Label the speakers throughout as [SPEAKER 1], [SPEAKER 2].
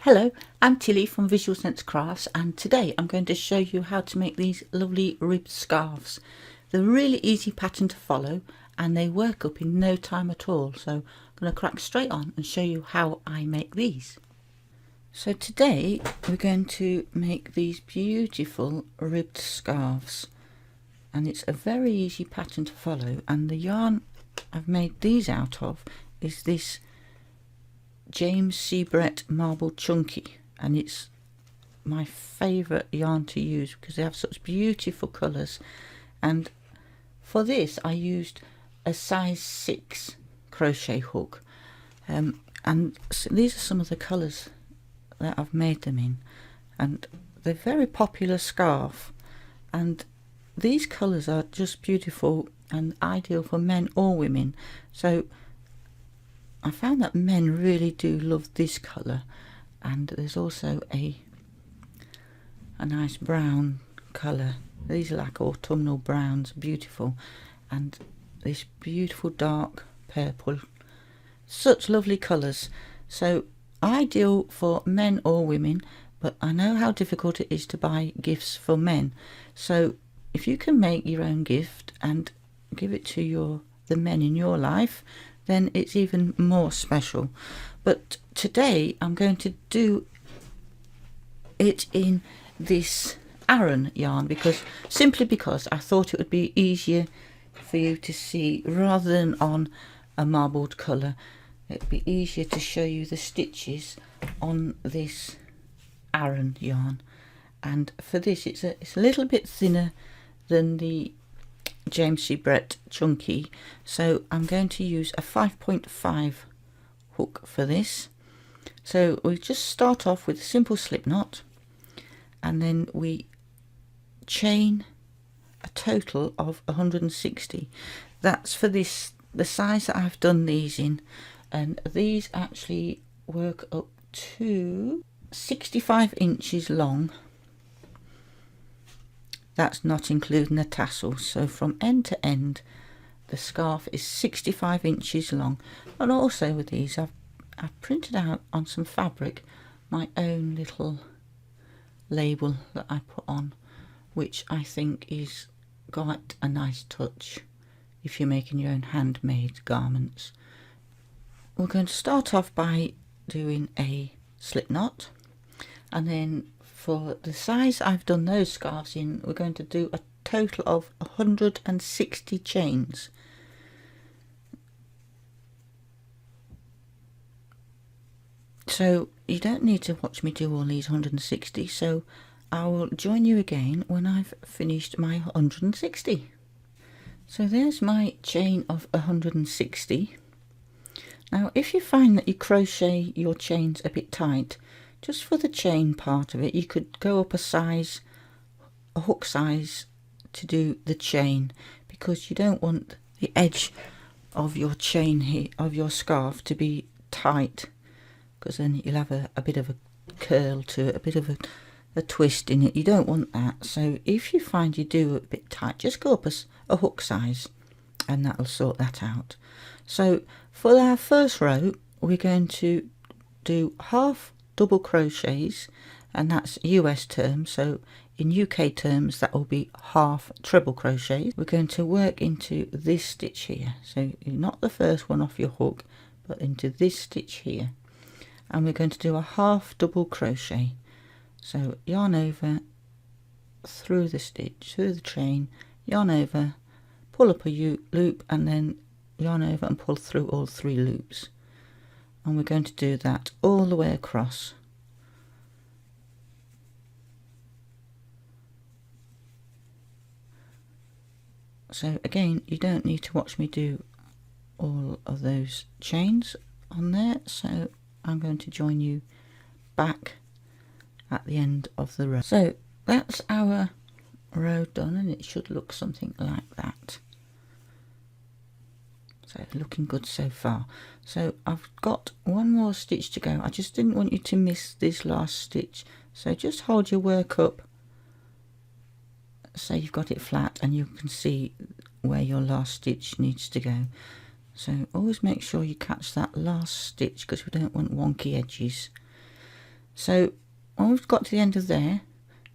[SPEAKER 1] Hello, I'm Tilly from Visual Sense Crafts, and today I'm going to show you how to make these lovely ribbed scarves. They're a really easy pattern to follow and they work up in no time at all, so I'm going to crack straight on and show you how I make these. So today we're going to make these beautiful ribbed scarves, and it's a very easy pattern to follow, and the yarn I've made these out of is this James Seabrett Marble Chunky, and it's my favourite yarn to use because they have such beautiful colours. And for this I used a size 6 crochet hook, and so these are some of the colours that I've made them in, and they're very popular scarf, and these colours are just beautiful and ideal for men or women. So I found that men really do love this colour, and there's also a nice brown colour. These are like autumnal browns, beautiful, and this beautiful dark purple. Such lovely colours. So ideal for men or women, but I know how difficult it is to buy gifts for men. So if you can make your own gift and give it to the men in your life, then it's even more special. But today I'm going to do it in this Aran yarn simply because I thought it would be easier for you to see rather than on a marbled colour. It'd be easier to show you the stitches on this Aran yarn, and for this it's a little bit thinner than the James Seabrett Chunky, so I'm going to use a 5.5 hook for this. So we just start off with a simple slip knot, and then we chain a total of 160. That's for this, the size that I've done these in, and these actually work up to 65 inches long. That's not including the tassels. So from end to end the scarf is 65 inches long. And also with these I've printed out on some fabric my own little label that I put on, which I think is quite a nice touch if you're making your own handmade garments. We're going to start off by doing a slip knot, and then for the size I've done those scarves in, we're going to do a total of 160 chains. So you don't need to watch me do all these 160, so I will join you again when I've finished my 160. So there's my chain of 160. Now if you find that you crochet your chains a bit tight, just for the chain part of it, you could go up a hook size to do the chain, because you don't want the edge of your chain here, of your scarf, to be tight, because then you'll have a bit of a curl to it, a bit of a twist in it. You don't want that. So if you find you do a bit tight, just go up a hook size and that'll sort that out. So for our first row we're going to do half double crochets, and that's US terms, so in UK terms that will be half treble crochets. We're going to work into this stitch here, so not the first one off your hook, but into this stitch here, and we're going to do a half double crochet. So yarn over, through the stitch, through the chain, yarn over, pull up a loop, and then yarn over and pull through all 3 loops. And we're going to do that all the way across. So again, you don't need to watch me do all of those chains on there, so I'm going to join you back at the end of the row. So that's our row done, and it should look something like that. So looking good so far. So I've got one more stitch to go. I just didn't want you to miss this last stitch, so just hold your work up so you've got it flat and you can see where your last stitch needs to go. So always make sure you catch that last stitch, because we don't want wonky edges. So when we've got to the end of there,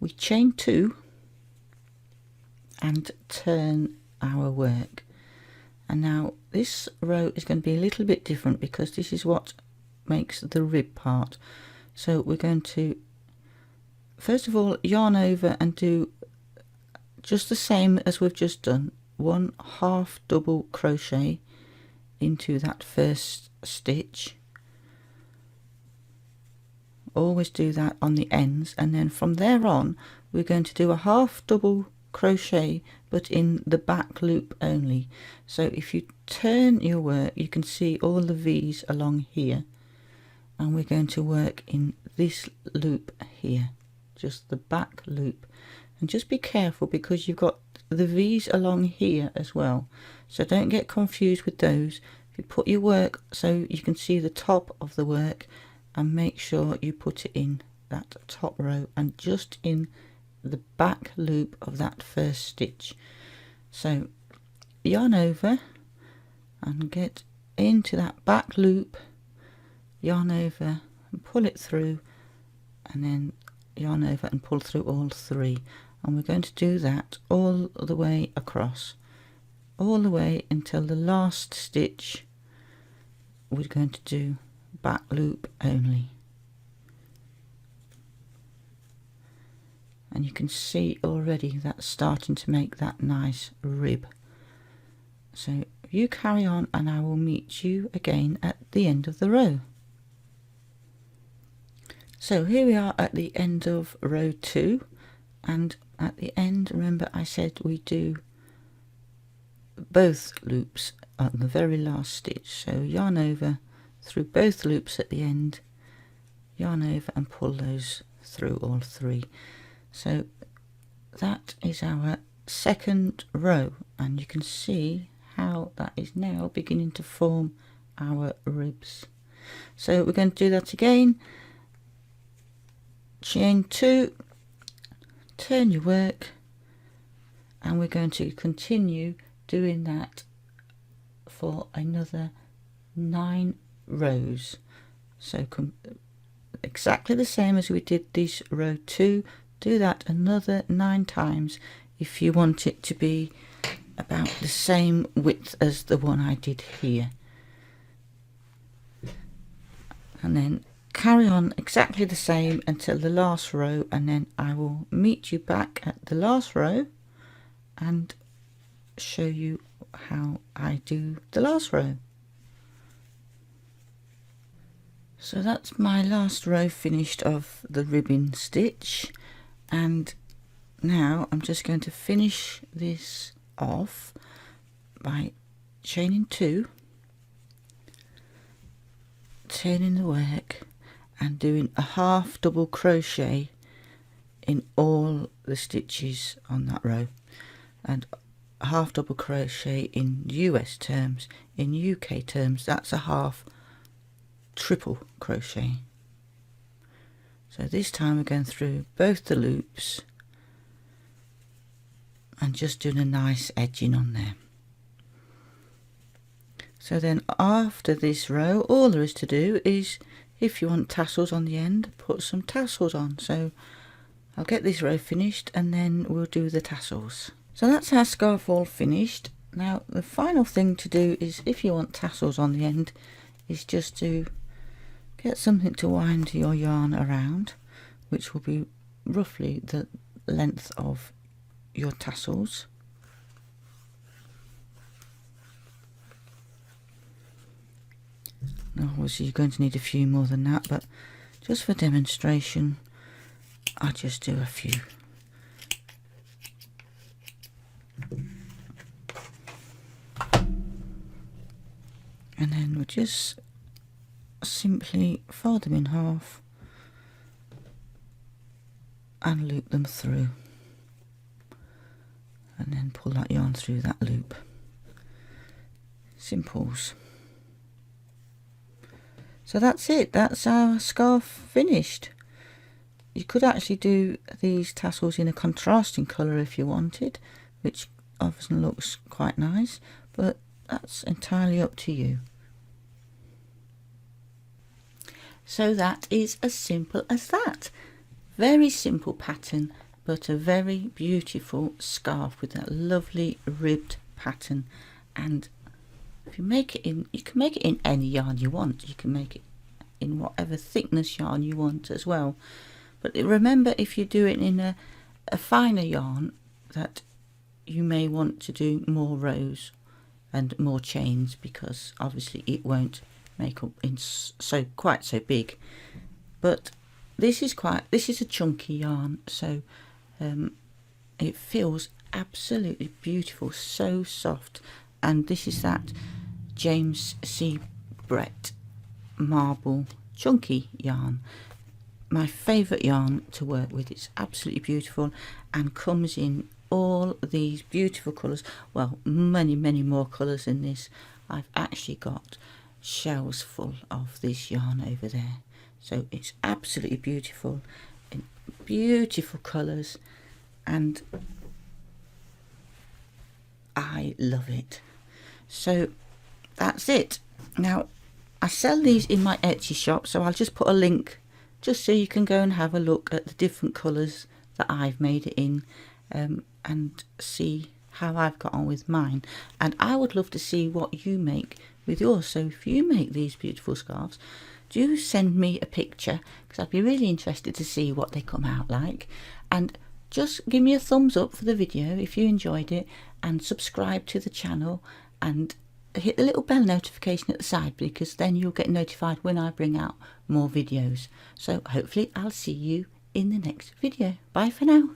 [SPEAKER 1] we chain 2 and turn our work. And now this row is going to be a little bit different because this is what makes the rib part. So we're going to first of all yarn over and do just the same as we've just done, 1 half double crochet into that first stitch. Always do that on the ends, and then from there on we're going to do a half double crochet but in the back loop only. So if you turn your work, you can see all the V's along here, and we're going to work in this loop here, just the back loop. And just be careful because you've got the V's along here as well, so don't get confused with those. If you put your work so you can see the top of the work, and make sure you put it in that top row and just in the back loop of that first stitch. So yarn over and get into that back loop, yarn over and pull it through, and then yarn over and pull through all 3. And we're going to do that all the way across, all the way until the last stitch. We're going to do back loop only, and you can see already that's starting to make that nice rib. So you carry on and I will meet you again at the end of the row. So here we are at the end of row 2, and at the end, remember I said we do both loops at the very last stitch. So yarn over through both loops at the end, yarn over and pull those through all 3. So that is our second row, and you can see how that is now beginning to form our ribs. So we're going to do that again. Chain 2, turn your work, and we're going to continue doing that for another 9 rows. So exactly the same as we did this row 2, do that another 9 times if you want it to be about the same width as the one I did here. And then carry on exactly the same until the last row, and then I will meet you back at the last row and show you how I do the last row. So that's my last row finished of the ribbing stitch, and now I'm just going to finish this off by chaining 2, turning the work and doing a half double crochet in all the stitches on that row, and a half double crochet in US terms. In UK terms that's a half triple crochet. So this time we're going through both the loops and just doing a nice edging on there. So then after this row, all there is to do is, if you want tassels on the end, put some tassels on. So I'll get this row finished and then we'll do the tassels. So that's our scarf all finished. Now the final thing to do is, if you want tassels on the end, is just to get something to wind your yarn around, which will be roughly the length of your tassels. Now obviously you're going to need a few more than that, but just for demonstration I'll just do a few. And then we'll just simply fold them in half and loop them through, and then pull that yarn through that loop. Simples. So that's it, that's our scarf finished. You could actually do these tassels in a contrasting colour if you wanted, which often looks quite nice, but that's entirely up to you. So that is as simple as that. Very simple pattern, but a very beautiful scarf with that lovely ribbed pattern. And if you make it in, you can make it in any yarn you want. You can make it in whatever thickness yarn you want as well. But remember, if you do it in a finer yarn, that you may want to do more rows and more chains, because obviously it won't make up in quite so big. But this is a chunky yarn, so it feels absolutely beautiful, so soft. And this is that James C. Brett marble chunky yarn, my favourite yarn to work with. It's absolutely beautiful and comes in all these beautiful colours. Well, many more colours than this. I've actually got shelves full of this yarn over there, so it's absolutely beautiful in beautiful colours, and I love it. So that's it. Now I sell these in my Etsy shop, so I'll just put a link just so you can go and have a look at the different colours that I've made it in, and see how I've got on with mine. And I would love to see what you make with yours. So if you make these beautiful scarves, do send me a picture, because I'd be really interested to see what they come out like. And just give me a thumbs up for the video if you enjoyed it, and subscribe to the channel, and hit the little bell notification at the side, because then you'll get notified when I bring out more videos. So hopefully I'll see you in the next video. Bye for now.